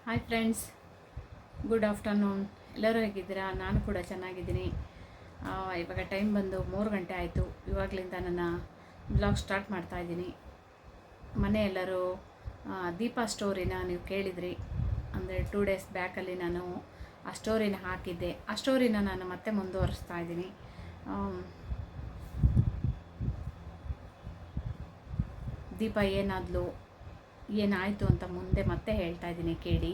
Hi friends, good afternoon. ಎಲ್ಲರೂ ಹೇಗಿದ್ದೀರಾ? ನಾನು ಕೂಡ ಚೆನ್ನಾಗಿದ್ದೀನಿ. ಇವಾಗ ಟೈಮ್ ಬಂದು 3 ಗಂಟೆ ಆಯಿತು. ಇವಾಗಲಿಂದ ನನ್ನ ಬ್ಲಾಗ್ ಸ್ಟಾರ್ಟ್ ಮಾಡ್ತಾ ಇದ್ದೀನಿ. ಮನೆ ಎಲ್ಲರೂ ದೀಪಾ ಸ್ಟೋರಿನ ನೀವು ಕೇಳಿದ್ರಿ. ಅಂದರೆ 2 ಡೇಸ್ ಬ್ಯಾಕಲ್ಲಿ ನಾನು ಆ ಸ್ಟೋರಿನ ಹಾಕಿದ್ದೆ. ಆ ಸ್ಟೋರಿನ ನಾನು ಮತ್ತೆ ಮುಂದುವರಿಸ್ತಾ ಇದ್ದೀನಿ. ದೀಪಾ ಏನಾಯಿತು ಅಂತ ಮುಂದೆ ಮತ್ತೆ ಹೇಳ್ತಾ ಇದ್ದೀನಿ, ಕೇಳಿ.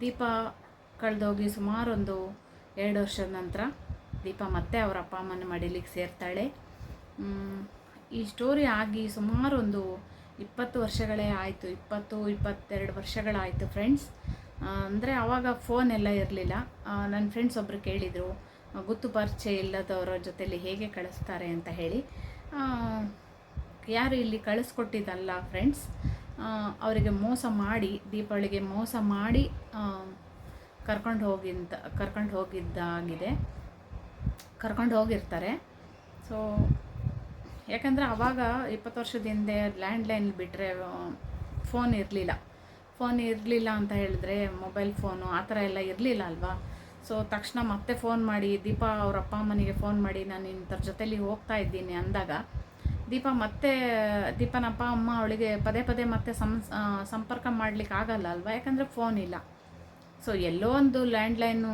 ದೀಪಾ ಕಳೆದೋಗಿ ಸುಮಾರೊಂದು 2 ವರ್ಷದ ನಂತರ ದೀಪಾ ಮತ್ತೆ ಅವರ ಅಪ್ಪ ಅಮ್ಮನ ಮಡಿಲಿಗೆ ಸೇರ್ತಾಳೆ. ಈ ಸ್ಟೋರಿ ಆಗಿ ಸುಮಾರೊಂದು 20 ವರ್ಷಗಳೇ ಆಯಿತು. 22 ವರ್ಷಗಳಾಯಿತು ಫ್ರೆಂಡ್ಸ್. ಅಂದರೆ ಆವಾಗ ಫೋನ್ ಎಲ್ಲ ಇರಲಿಲ್ಲ. ನನ್ನ ಫ್ರೆಂಡ್ಸ್ ಒಬ್ಬರು ಕೇಳಿದರು, ಗುತ್ತು ಪರಿಚಯ ಇಲ್ಲದವರ ಜೊತೆಲಿ ಹೇಗೆ ಕಳಿಸ್ತಾರೆ ಅಂತ ಹೇಳಿ. ಯಾರು ಇಲ್ಲಿ ಕಳಿಸ್ಕೊಟ್ಟಿದ್ದಲ್ಲ ಫ್ರೆಂಡ್ಸ್, ಅವರಿಗೆ ಮೋಸ ಮಾಡಿ, ದೀಪಾವಳಿಗೆ ಮೋಸ ಮಾಡಿ ಕರ್ಕೊಂಡು ಹೋಗಿರ್ತಾರೆ. ಸೊ ಯಾಕಂದರೆ ಆವಾಗ 20 ವರ್ಷದ ಹಿಂದೆ ಲ್ಯಾಂಡ್ಲೈನ್ ಬಿಟ್ಟರೆ ಫೋನ್ ಇರಲಿಲ್ಲ ಅಂತ ಹೇಳಿದ್ರೆ, ಮೊಬೈಲ್ ಫೋನು ಆ ಥರ ಎಲ್ಲ ಇರಲಿಲ್ಲ ಅಲ್ವಾ. ಸೊ ತಕ್ಷಣ ಮತ್ತೆ ಫೋನ್ ಮಾಡಿ, ದೀಪಾ ಅವ್ರ ಅಪ್ಪ ಅಮ್ಮನಿಗೆ ಫೋನ್ ಮಾಡಿ, ನಾನು ಇಂಥರ ಜೊತೆಲಿ ಹೋಗ್ತಾ ಇದ್ದೀನಿ ಅಂದಾಗ ದೀಪನ ಅಪ್ಪ ಅಮ್ಮ ಅವಳಿಗೆ ಪದೇ ಮತ್ತೆ ಸಂಪರ್ಕ ಮಾಡಲಿಕ್ಕೆ ಆಗಲ್ಲ ಅಲ್ವಾ, ಯಾಕಂದರೆ ಫೋನ್ ಇಲ್ಲ. ಸೊ ಎಲ್ಲೋ ಒಂದು ಲ್ಯಾಂಡ್ಲೈನು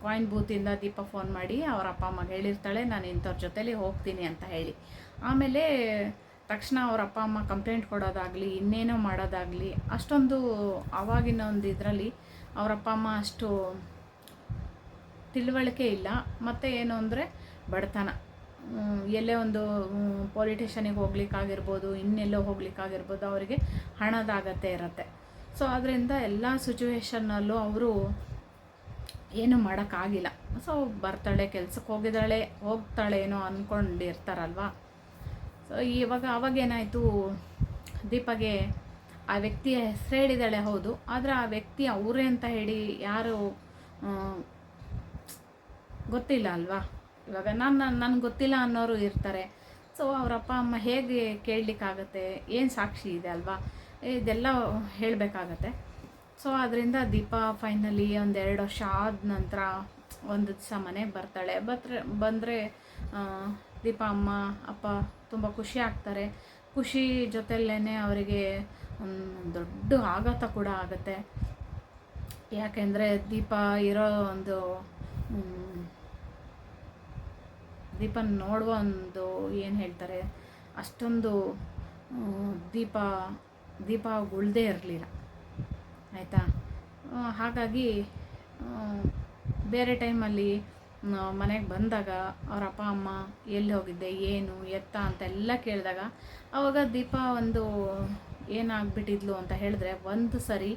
ಕಾಯಿನ್ ಬೂತಿಂದ ದೀಪಾ ಫೋನ್ ಮಾಡಿ ಅವ್ರ ಅಪ್ಪ ಅಮ್ಮಗೆ ಹೇಳಿರ್ತಾಳೆ, ನಾನು ಇಂಥವ್ರ ಜೊತೆಲಿ ಹೋಗ್ತೀನಿ ಅಂತ ಹೇಳಿ. ಆಮೇಲೆ ತಕ್ಷಣ ಅವ್ರ ಅಪ್ಪ ಅಮ್ಮ ಕಂಪ್ಲೇಂಟ್ ಕೊಡೋದಾಗಲಿ, ಇನ್ನೇನೋ ಮಾಡೋದಾಗಲಿ ಅಷ್ಟೊಂದು ಆವಾಗಿನ ಒಂದು ಇದರಲ್ಲಿ ಅವ್ರ ಅಪ್ಪ ಅಮ್ಮ ಅಷ್ಟು ತಿಳುವಳಿಕೆ ಇಲ್ಲ. ಮತ್ತು ಏನು ಅಂದರೆ ಬಡತನ. ಎಲ್ಲೇ ಒಂದು ಪೊಲಿಟಿಷನಿಗೆ ಹೋಗ್ಲಿಕ್ಕಾಗಿರ್ಬೋದು, ಇನ್ನೆಲ್ಲೋ ಹೋಗ್ಲಿಕ್ಕಾಗಿರ್ಬೋದು, ಅವರಿಗೆ ಹಣದ ಅಗತ್ಯ ಇರುತ್ತೆ. ಸೊ ಅದರಿಂದ ಎಲ್ಲ ಸಿಚುವೇಶನ್ನಲ್ಲೂ ಅವರು ಏನು ಮಾಡೋಕ್ಕಾಗಿಲ್ಲ. ಸೊ ಬರ್ತಾಳೆ, ಕೆಲ್ಸಕ್ಕೆ ಹೋಗ್ತಾಳೇನೋ ಅಂದ್ಕೊಂಡಿರ್ತಾರಲ್ವ. ಸೊ ಅವಾಗೇನಾಯಿತು, ದೀಪಾಗೆ ಆ ವ್ಯಕ್ತಿಯ ಹೆಸರು ಹೇಳಿದಾಳೆ ಹೌದು, ಆದರೆ ಆ ವ್ಯಕ್ತಿ ಅವರೇ ಅಂತ ಹೇಳಿ ಯಾರು ಗೊತ್ತಿಲ್ಲ ಅಲ್ವಾ. ಇವಾಗ ನನಗೆ ಗೊತ್ತಿಲ್ಲ ಅನ್ನೋರು ಇರ್ತಾರೆ. ಸೊ ಅವ್ರ ಅಪ್ಪ ಅಮ್ಮ ಹೇಗೆ ಕೇಳಲಿಕ್ಕಾಗತ್ತೆ, ಏನು ಸಾಕ್ಷಿ ಇದೆ ಅಲ್ವಾ, ಇದೆಲ್ಲ ಹೇಳಬೇಕಾಗತ್ತೆ. ಸೊ ಅದರಿಂದ ದೀಪಾ ಫೈನಲಿ 1-2 ವರ್ಷ ಆದ ನಂತರ ಒಂದು ದಿವಸ ಮನೆಗೆ ಬರ್ತಾಳೆ. ಬಂದರೆ ದೀಪಾ ಅಮ್ಮ ಅಪ್ಪ ತುಂಬ ಖುಷಿ ಆಗ್ತಾರೆ. ಖುಷಿ ಜೊತೆಲೇ ಅವರಿಗೆ ದೊಡ್ಡ ಆಘಾತ ಕೂಡ ಆಗುತ್ತೆ. ಯಾಕೆಂದರೆ ದೀಪಾ ಇರೋ ಒಂದು ದೀಪನ ನೋಡುವ ಒಂದು ಏನು ಹೇಳ್ತಾರೆ, ಅಷ್ಟೊಂದು ದೀಪ ಉಳ್ದೇ ಇರಲಿಲ್ಲ, ಆಯಿತಾ. ಹಾಗಾಗಿ ಬೇರೆ ಟೈಮಲ್ಲಿ ಮನೆಗೆ ಬಂದಾಗ ಅವ್ರ ಅಪ್ಪ ಅಮ್ಮ ಎಲ್ಲಿ ಹೋಗಿದ್ದೆ, ಏನು ಎತ್ತ ಅಂತೆಲ್ಲ ಕೇಳಿದಾಗ ಆವಾಗ ದೀಪ ಒಂದು ಏನಾಗ್ಬಿಟ್ಟಿದ್ಲು ಅಂತ ಹೇಳಿದ್ರೆ, ಒಂದು ಸರಿ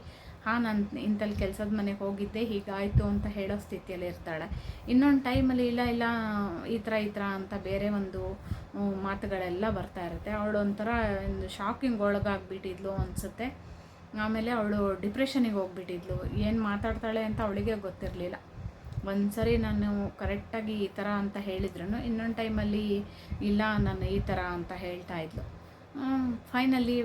ನಾನು ಇಂಥಲ್ಲಿ ಕೆಲಸದ ಮನೆಗೆ ಹೋಗಿದ್ದೆ, ಹೀಗಾಯಿತು ಅಂತ ಹೇಳೋ ಸ್ಥಿತಿಯಲ್ಲಿ ಇರ್ತಾಳೆ. ಇನ್ನೊಂದು ಟೈಮಲ್ಲಿ ಇಲ್ಲ ಈ ಥರ ಅಂತ ಬೇರೆ ಒಂದು ಮಾತುಗಳೆಲ್ಲ ಬರ್ತಾ ಇರುತ್ತೆ. ಅವಳು ಒಂಥರ ಒಂದು ಶಾಕಿಂಗ್ ಒಳಗಾಗ್ಬಿಟ್ಟಿದ್ಲು ಅನಿಸುತ್ತೆ. ಆಮೇಲೆ ಅವಳು ಡಿಪ್ರೆಷನಿಗೆ ಹೋಗ್ಬಿಟ್ಟಿದ್ಲು. ಏನು ಮಾತಾಡ್ತಾಳೆ ಅಂತ ಅವಳಿಗೆ ಗೊತ್ತಿರಲಿಲ್ಲ. ಒಂದು ಸರಿ ನಾನು ಕರೆಕ್ಟಾಗಿ ಈ ಥರ ಅಂತ ಹೇಳಿದ್ರು, ಇನ್ನೊಂದು ಟೈಮಲ್ಲಿ ಇಲ್ಲ ನಾನು ಈ ಥರ ಅಂತ ಹೇಳ್ತಾ ಇದ್ಲು. ಫೈನಲಿ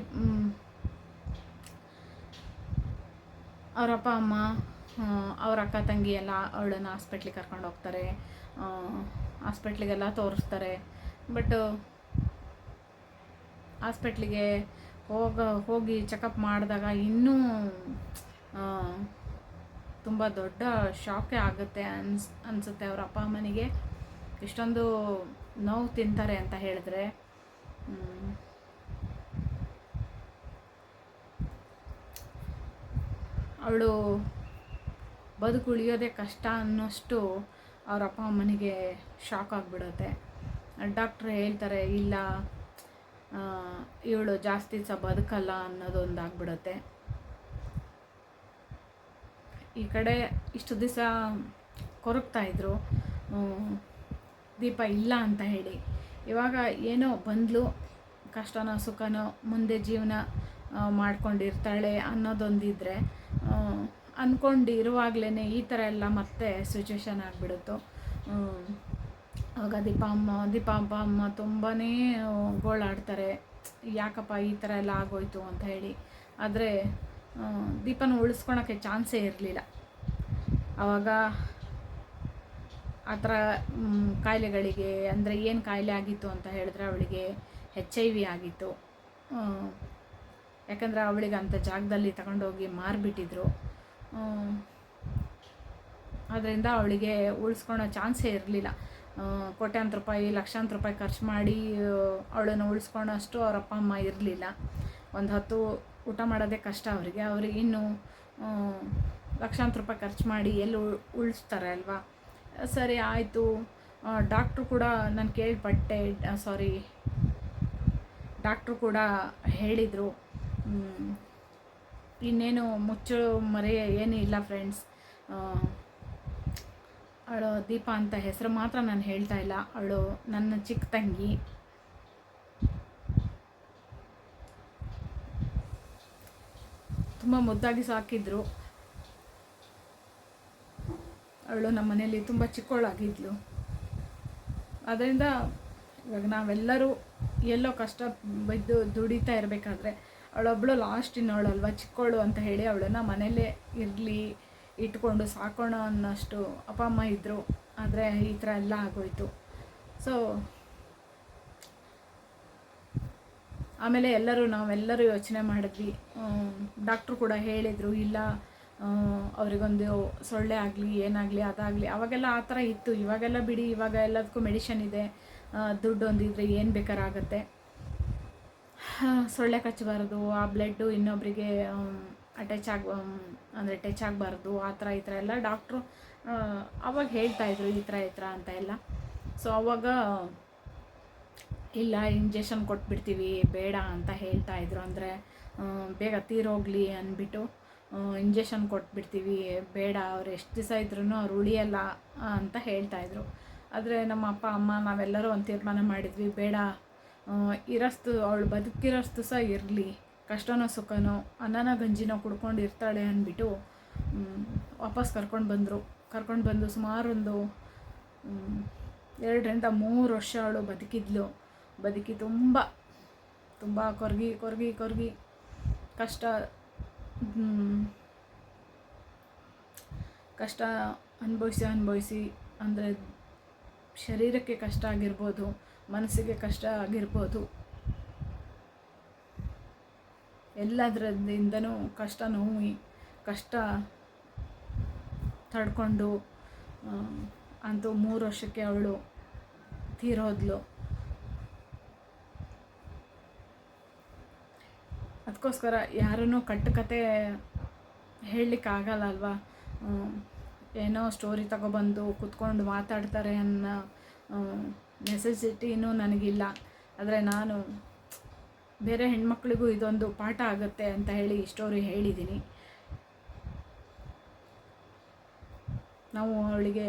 ಅವ್ರ ಅಪ್ಪ ಅಮ್ಮ, ಅವ್ರ ಅಕ್ಕ ತಂಗಿ ಎಲ್ಲ ಅವಳನ್ನು ಹಾಸ್ಪಿಟ್ಲಿಗೆ ಕರ್ಕೊಂಡು ಹೋಗ್ತಾರೆ. ಹಾಸ್ಪಿಟ್ಲಿಗೆಲ್ಲ ತೋರಿಸ್ತಾರೆ. ಬಟ್ ಹಾಸ್ಪಿಟ್ಲಿಗೆ ಹೋಗಿ ಚೆಕಪ್ ಮಾಡಿದಾಗ ಇನ್ನೂ ತುಂಬ ದೊಡ್ಡ ಶಾಕೇ ಆಗುತ್ತೆ ಅನಿಸುತ್ತೆ ಅವ್ರ ಅಪ್ಪ ಅಮ್ಮನಿಗೆ. ಇಷ್ಟೊಂದು ನೋವು ತಿಂತಾರೆ ಅಂತ ಹೇಳಿದ್ರೆ ಅವಳು ಬದುಕುಳಿಯೋದೇ ಕಷ್ಟ ಅನ್ನೋಷ್ಟು ಅವ್ರ ಅಪ್ಪ ಅಮ್ಮನಿಗೆ ಶಾಕ್ ಆಗಿಬಿಡುತ್ತೆ. ಡಾಕ್ಟ್ರ್ ಹೇಳ್ತಾರೆ, ಇಲ್ಲ ಇವಳು ಜಾಸ್ತಿ ದಿವಸ ಬದುಕಲ್ಲ ಅನ್ನೋದೊಂದು ಆಗ್ಬಿಡುತ್ತೆ. ಈ ಕಡೆ ಇಷ್ಟು ದಿವಸ ಕೊರಗ್ತಾಯಿದ್ರು ದೀಪಾ ಇಲ್ಲ ಅಂತ ಹೇಳಿ. ಇವಾಗ ಏನೋ ಬಂದ್ಲು, ಕಷ್ಟನೋ ಸುಖನೋ ಮುಂದೆ ಜೀವನ ಮಾಡ್ಕೊಂಡಿರ್ತಾಳೆ ಅನ್ನೋದೊಂದಿದ್ರೆ, ಅಂದ್ಕೊಂಡಿರುವಾಗಲೇ ಈ ಥರ ಎಲ್ಲ ಮತ್ತೆ ಸಿಚುವೇಶನ್ ಆಗಿಬಿಡುತ್ತೋ. ಆವಾಗ ದೀಪಾ ಅಪ್ಪ ಅಮ್ಮ ತುಂಬಾ ಗೋಳಾಡ್ತಾರೆ, ಯಾಕಪ್ಪ ಈ ಥರ ಎಲ್ಲ ಆಗೋಯ್ತು ಅಂತ ಹೇಳಿ. ಆದರೆ ದೀಪನ ಉಳಿಸ್ಕೊಳಕ್ಕೆ ಚಾನ್ಸೇ ಇರಲಿಲ್ಲ. ಆವಾಗ ಆ ಥರ ಕಾಯಿಲೆಗಳಿಗೆ, ಅಂದರೆ ಏನು ಕಾಯಿಲೆ ಆಗಿತ್ತು ಅಂತ ಹೇಳಿದ್ರೆ ಅವಳಿಗೆ HIV ಆಗಿತ್ತು. ಯಾಕಂದರೆ ಅವಳಿಗೆ ಅಂಥ ಜಾಗದಲ್ಲಿ ತಗೊಂಡೋಗಿ ಮಾರಿಬಿಟ್ಟಿದ್ರು. ಅದರಿಂದ ಅವಳಿಗೆ ಉಳಿಸ್ಕೊಳೋ ಚಾನ್ಸೇ ಇರಲಿಲ್ಲ. ಕೋಟ್ಯಾಂತರ ರೂಪಾಯಿ, ಲಕ್ಷಾಂತರ ರೂಪಾಯಿ ಖರ್ಚು ಮಾಡಿ ಅವಳನ್ನು ಉಳಿಸ್ಕೊಳ್ಳೋಷ್ಟು ಅವ್ರ ಅಪ್ಪ ಅಮ್ಮ ಇರಲಿಲ್ಲ. ಒಂದು ಹೊತ್ತು ಊಟ ಮಾಡೋದೇ ಕಷ್ಟ ಅವರಿಗೆ. ಅವ್ರಿಗೆ ಇನ್ನೂ ಲಕ್ಷಾಂತರ ರೂಪಾಯಿ ಖರ್ಚು ಮಾಡಿ ಎಲ್ಲಿ ಉಳಿಸ್ತಾರೆ ಅಲ್ವಾ. ಸರಿ ಆಯಿತು. ಡಾಕ್ಟ್ರು ಕೂಡ ನಾನು ಕೇಳ್ಪಟ್ಟೆ, ಡಾಕ್ಟ್ರು ಕೂಡ ಹೇಳಿದರು, ಇನ್ನೇನು ಮುಚ್ಚು ಮರೆ ಏನೂ ಇಲ್ಲ ಫ್ರೆಂಡ್ಸ್. ಅವಳು ದೀಪ ಅಂತ ಹೆಸರು ಮಾತ್ರ ನಾನು ಹೇಳ್ತಾ ಇಲ್ಲ, ಅವಳು ನನ್ನ ಚಿಕ್ಕ ತಂಗಿ. ತುಂಬ ಮುದ್ದಾಗಿ ಸಾಕಿದ್ರು. ಅವಳು ನಮ್ಮ ಮನೆಯಲ್ಲಿ ತುಂಬ ಚಿಕ್ಕವಳಾಗಿದ್ಲು. ಅದರಿಂದ ಇವಾಗ ನಾವೆಲ್ಲರೂ ಎಲ್ಲೋ ಕಷ್ಟ ಬಿದ್ದು ದುಡಿತಾ ಇರಬೇಕಾದ್ರೆ ಅವಳೊಬ್ಬಳು ಲಾಸ್ಟಿನವಳಲ್ವ, ಚಿಕ್ಕವಳು ಅಂತ ಹೇಳಿ ಅವಳನ್ನು ಮನೇಲೇ ಇರಲಿ ಇಟ್ಕೊಂಡು ಸಾಕೋಣ ಅನ್ನೋಷ್ಟು ಅಪ್ಪ ಅಮ್ಮ ಇದ್ದರು. ಆದರೆ ಈ ಥರ ಎಲ್ಲ ಆಗೋಯ್ತು. ಸೊ ಆಮೇಲೆ ನಾವೆಲ್ಲರೂ ಯೋಚನೆ ಮಾಡಿದ್ವಿ. ಡಾಕ್ಟ್ರು ಕೂಡ ಹೇಳಿದರು, ಇಲ್ಲ ಅವರಿಗೊಂದು ಸೊಳ್ಳೆ ಆಗಲಿ ಏನಾಗಲಿ ಅದಾಗಲಿ. ಅವಾಗೆಲ್ಲ ಆ ಥರ ಇತ್ತು. ಇವಾಗೆಲ್ಲ ಬಿಡಿ, ಇವಾಗ ಎಲ್ಲದಕ್ಕೂ ಮೆಡಿಷನ್ ಇದೆ. ದುಡ್ಡು ಒಂದಿದ್ರೆ ಏನು ಬೇಕಾರಾಗುತ್ತೆ. ಸೊಳ್ಳೆ ಕಚ್ಚಬಾರ್ದು, ಆ ಬ್ಲಡ್ಡು ಇನ್ನೊಬ್ಬರಿಗೆ ಟಚ್ ಆಗಬಾರ್ದು, ಆ ಥರ ಈ ಥರ ಎಲ್ಲ ಡಾಕ್ಟ್ರು ಅವಾಗ ಹೇಳ್ತಾಯಿದ್ರು, ಈ ಥರ ಅಂತ ಎಲ್ಲ. ಸೊ ಅವಾಗ ಇಲ್ಲ, ಇಂಜೆಕ್ಷನ್ ಕೊಟ್ಬಿಡ್ತೀವಿ, ಬೇಡ ಅಂತ ಹೇಳ್ತಾಯಿದ್ರು. ಅಂದರೆ ಬೇಗ ತೀರೋಗಲಿ ಅಂದ್ಬಿಟ್ಟು ಇಂಜೆಕ್ಷನ್ ಕೊಟ್ಬಿಡ್ತೀವಿ, ಬೇಡ, ಅವ್ರು ಎಷ್ಟು ದಿವಸ ಇದ್ರೂ ಅವ್ರು ಉಳಿಯಲ್ಲ ಅಂತ ಹೇಳ್ತಾಯಿದ್ರು. ಆದರೆ ನಮ್ಮ ಅಪ್ಪ ಅಮ್ಮ ನಾವೆಲ್ಲರೂ ಒಂದು ತೀರ್ಮಾನ ಮಾಡಿದ್ವಿ, ಬೇಡ, ಅವಳು ಬದುಕಿರೋಷ್ಟು ಸಹ ಇರಲಿ, ಕಷ್ಟನೋ ಸುಖನೋ ಅನ್ನನ ಗಂಜಿನೋ ಕುಡ್ಕೊಂಡು ಇರ್ತಾಳೆ ಅಂದ್ಬಿಟ್ಟು ವಾಪಸ್ ಕರ್ಕೊಂಡು ಬಂದು ಸುಮಾರು ಒಂದು 2 ರಿಂದ 3 ವರ್ಷ ಅವಳು ಬದುಕಿ ತುಂಬ ಕೊರ್ಗಿ ಕಷ್ಟ ಅನುಭವಿಸಿ, ಅಂದರೆ ಶರೀರಕ್ಕೆ ಕಷ್ಟ ಆಗಿರ್ಬೋದು, ಮನಸ್ಸಿಗೆ ಕಷ್ಟ ಆಗಿರ್ಬೋದು, ಎಲ್ಲದರಿಂದನೂ ಕಷ್ಟ ತಡ್ಕೊಂಡು ಅಂತೂ 3 ವರ್ಷಕ್ಕೆ ಅವಳು ತೀರೋದ್ಲು. ಅದಕ್ಕೋಸ್ಕರ ಯಾರನ್ನೂ ಕಟ್ಟುಕತೆ ಹೇಳಲಿಕ್ಕಾಗಲ್ಲ ಅಲ್ವಾ. ಏನೋ ಸ್ಟೋರಿ ತಗೊಬಂದು ಕೂತ್ಕೊಂಡು ಮಾತಾಡ್ತಾರೆ ಅನ್ನೋ ನೆಸೆಸಿಟಿನೂ ನನಗಿಲ್ಲ. ಆದರೆ ನಾನು ಬೇರೆ ಹೆಣ್ಮಕ್ಳಿಗೂ ಇದೊಂದು ಪಾಠ ಆಗುತ್ತೆ ಅಂತ ಹೇಳಿ ಈ ಸ್ಟೋರಿ ಹೇಳಿದ್ದೀನಿ. ನಾವು ಅವಳಿಗೆ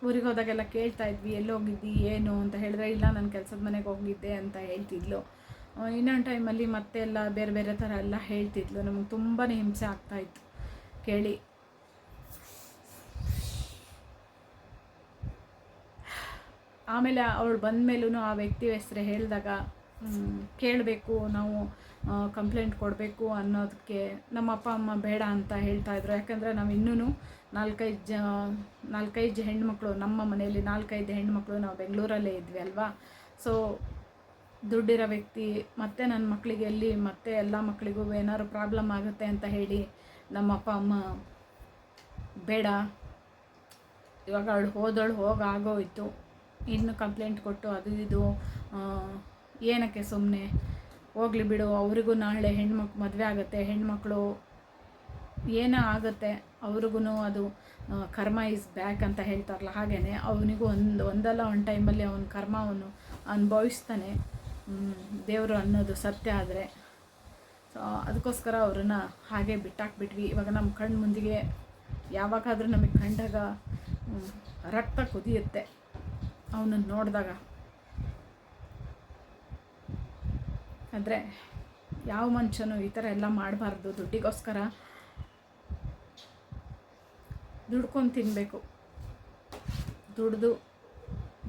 ಊರಿಗೆ ಹೋದಾಗೆಲ್ಲ ಕೇಳ್ತಾಯಿದ್ವಿ, ಎಲ್ಲೋಗಿದ್ದಿ ಏನು ಅಂತ ಹೇಳಿದ್ರೆ, ಇಲ್ಲ ನಾನು ಕೆಲಸದ ಮನೆಗೆ ಹೋಗಿದ್ದೆ ಅಂತ ಹೇಳ್ತಿದ್ಲು. ಇನ್ನೊಂದು ಟೈಮಲ್ಲಿ ಮತ್ತೆ ಎಲ್ಲ ಬೇರೆ ಥರ ಎಲ್ಲ ಹೇಳ್ತಿದ್ಲು. ನಮಗೆ ತುಂಬಾ ಹಿಂಸೆ ಆಗ್ತಾಯಿತ್ತು ಕೇಳಿ. ಆಮೇಲೆ ಅವಳು ಬಂದ ಮೇಲೂ ಆ ವ್ಯಕ್ತಿ ಹೆಸರು ಹೇಳಿದಾಗ ಕೇಳಬೇಕು, ನಾವು ಕಂಪ್ಲೇಂಟ್ ಕೊಡಬೇಕು ಅನ್ನೋದಕ್ಕೆ ನಮ್ಮ ಅಪ್ಪ ಅಮ್ಮ ಬೇಡ ಅಂತ ಹೇಳ್ತಾಯಿದ್ರು. ಯಾಕಂದರೆ ನಾವು ಇನ್ನೂ 4-5 ಹೆಣ್ಮಕ್ಳು, ನಮ್ಮ ಮನೆಯಲ್ಲಿ 4-5 ಹೆಣ್ಮಕ್ಳು, ನಾವು ಬೆಂಗಳೂರಲ್ಲೇ ಇದ್ವಿ ಅಲ್ವಾ. ಸೊ ದುಡ್ಡಿರೋ ವ್ಯಕ್ತಿ ಮತ್ತೆ ನನ್ನ ಮಕ್ಕಳಿಗೆ ಮತ್ತೆ ಎಲ್ಲ ಮಕ್ಕಳಿಗೂ ಏನಾದ್ರು ಪ್ರಾಬ್ಲಮ್ ಆಗುತ್ತೆ ಅಂತ ಹೇಳಿ ನಮ್ಮ ಅಪ್ಪ ಅಮ್ಮ ಬೇಡ, ಇವಾಗ ಅವಳು ಹೋಗಾಗೋಯ್ತು, ಇನ್ನು ಕಂಪ್ಲೇಂಟ್ ಕೊಟ್ಟು ಅದು ಇದು ಏನಕ್ಕೆ ಸುಮ್ಮನೆ, ಹೋಗ್ಲಿ ಬಿಡು, ಅವರಿಗೂ ನಾಳೆ ಮದುವೆ ಆಗುತ್ತೆ, ಹೆಣ್ಮಕ್ಳು ಏನೋ ಆಗುತ್ತೆ, ಅವ್ರಿಗೂ ಅದು ಕರ್ಮ ಈಸ್ ಬ್ಯಾಕ್ ಅಂತ ಹೇಳ್ತಾರಲ್ಲ, ಹಾಗೆಯೇ ಅವನಿಗೂ ಒಂದಲ್ಲ ಒಂದು ಟೈಮಲ್ಲಿ ಅವನ ಕರ್ಮವನ್ನು ಅನುಭವಿಸ್ತಾನೆ ದೇವರು ಅನ್ನೋದು ಸತ್ಯ. ಆದರೆ ಸೊ ಅದಕ್ಕೋಸ್ಕರ ಅವ್ರನ್ನ ಹಾಗೆ ಬಿಟ್ಟಾಕ್ಬಿಟ್ವಿ. ಇವಾಗ ನಮ್ಮ ಕಣ್ಣು ಮುಂದಿಗೆ ಯಾವಾಗಾದರೂ ನಮಗೆ ಕಂಡಾಗ ರಕ್ತ ಕುದಿಯುತ್ತೆ ಅವನನ್ನು ನೋಡಿದಾಗ. ಆದರೆ ಯಾವ ಮನುಷ್ಯನೂ ಈ ಥರ ಎಲ್ಲ ಮಾಡಬಾರ್ದು. ದುಡ್ಡಿಗೋಸ್ಕರ ದುಡ್ಕೊಂಡು ತಿನ್ನಬೇಕು, ದುಡ್ದು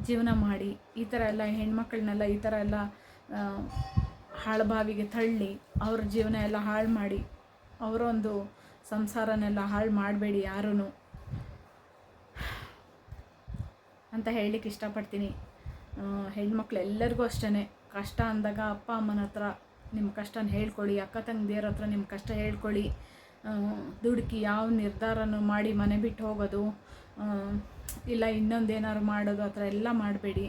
ಜೀವನ ಮಾಡಿ ಈ ಥರ ಎಲ್ಲ ಹೆಣ್ಮಕ್ಳನ್ನೆಲ್ಲ ಈ ಥರ ಎಲ್ಲ ಹಾಳುಬಾವಿಗೆ ತಳ್ಳಿ ಅವ್ರ ಜೀವನ ಎಲ್ಲ ಹಾಳು ಮಾಡಿ ಅವರೊಂದು ಸಂಸಾರನೆಲ್ಲ ಹಾಳು ಮಾಡಬೇಡಿ ಯಾರೂ ಅಂತ ಹೇಳಲಿಕ್ಕೆ ಇಷ್ಟಪಡ್ತೀನಿ. ಹೆಣ್ಮಕ್ಳು ಎಲ್ಲರಿಗೂ ಅಷ್ಟೇ, ಕಷ್ಟ ಅಂದಾಗ ಅಪ್ಪ ಅಮ್ಮನ ಹತ್ರ ನಿಮ್ಮ ಕಷ್ಟನ ಹೇಳ್ಕೊಳ್ಳಿ, ಅಕ್ಕ ತಂಗಿಯರ ಹತ್ರ ನಿಮ್ಮ ಕಷ್ಟ ಹೇಳ್ಕೊಳ್ಳಿ. ದುಡುಕಿ ಯಾವ ನಿರ್ಧಾರನೂ ಮಾಡಿ ಮನೆ ಬಿಟ್ಟು ಹೋಗೋದು ಇಲ್ಲ ಇನ್ನೊಂದೇನಾದ್ರು ಮಾಡೋದು ಆ ಥರ ಎಲ್ಲ ಮಾಡಬೇಡಿ.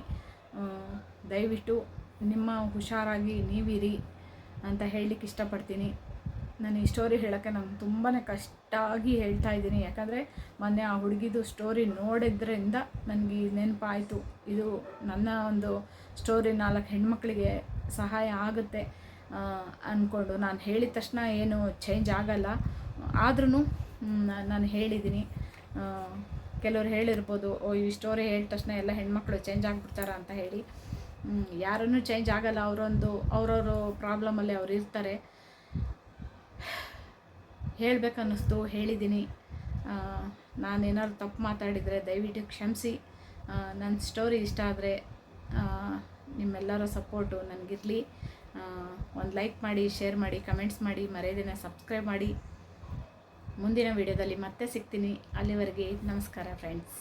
ದಯವಿಟ್ಟು ನಿಮ್ಮ ಹುಷಾರಾಗಿ ನೀವಿರಿ ಅಂತ ಹೇಳಲಿಕ್ಕೆ ಇಷ್ಟಪಡ್ತೀನಿ. ನಾನು ಈ ಸ್ಟೋರಿ ಹೇಳೋಕ್ಕೆ ನಂಗೆ ತುಂಬಾ ಕಷ್ಟ ಆಗಿ ಹೇಳ್ತಾ ಇದ್ದೀನಿ, ಯಾಕಂದರೆ ಮೊನ್ನೆ ಆ ಹುಡುಗಿದು ಸ್ಟೋರಿ ನೋಡಿದ್ರಿಂದ ನನಗೆ ನೆನಪಾಯಿತು. ಇದು ನನ್ನ ಒಂದು ಸ್ಟೋರಿ 4 ಹೆಣ್ಮಕ್ಳಿಗೆ ಸಹಾಯ ಆಗುತ್ತೆ ಅಂದ್ಕೊಂಡು ನಾನು ಹೇಳಿದ ತಕ್ಷಣ ಏನು ಚೇಂಜ್ ಆಗಲ್ಲ, ಆದ್ರೂ ನಾನು ಹೇಳಿದ್ದೀನಿ. ಕೆಲವ್ರು ಹೇಳಿರ್ಬೋದು, ಈ ಸ್ಟೋರಿ ಹೇಳಿದ ತಕ್ಷಣ ಎಲ್ಲ ಹೆಣ್ಮಕ್ಳು ಚೇಂಜ್ ಆಗಿಬಿಡ್ತಾರ ಅಂತ ಹೇಳಿ. ಯಾರನ್ನೂ ಚೇಂಜ್ ಆಗಲ್ಲ, ಅವ್ರವ್ರ ಪ್ರಾಬ್ಲಮಲ್ಲಿ ಅವ್ರು ಇರ್ತಾರೆ. ಹೇಳಬೇಕನ್ನಿಸ್ತು, ಹೇಳಿದ್ದೀನಿ. ನಾನೇನಾದ್ರು ತಪ್ಪು ಮಾತಾಡಿದರೆ ದಯವಿಟ್ಟು ಕ್ಷಮಿಸಿ. ನನ್ನ ಸ್ಟೋರಿ ಇಷ್ಟ ಆದರೆ ನಿಮ್ಮೆಲ್ಲರ ಸಪೋರ್ಟು ನನಗಿರಲಿ. ಒಂದು ಲೈಕ್ ಮಾಡಿ, ಶೇರ್ ಮಾಡಿ, ಕಮೆಂಟ್ಸ್ ಮಾಡಿ, ಮರೆಯದೇನೆ ಸಬ್ಸ್ಕ್ರೈಬ್ ಮಾಡಿ. ಮುಂದಿನ ವಿಡಿಯೋದಲ್ಲಿ ಮತ್ತೆ ಸಿಗ್ತೀನಿ. ಅಲ್ಲಿವರೆಗೆ ನಮಸ್ಕಾರ ಫ್ರೆಂಡ್ಸ್.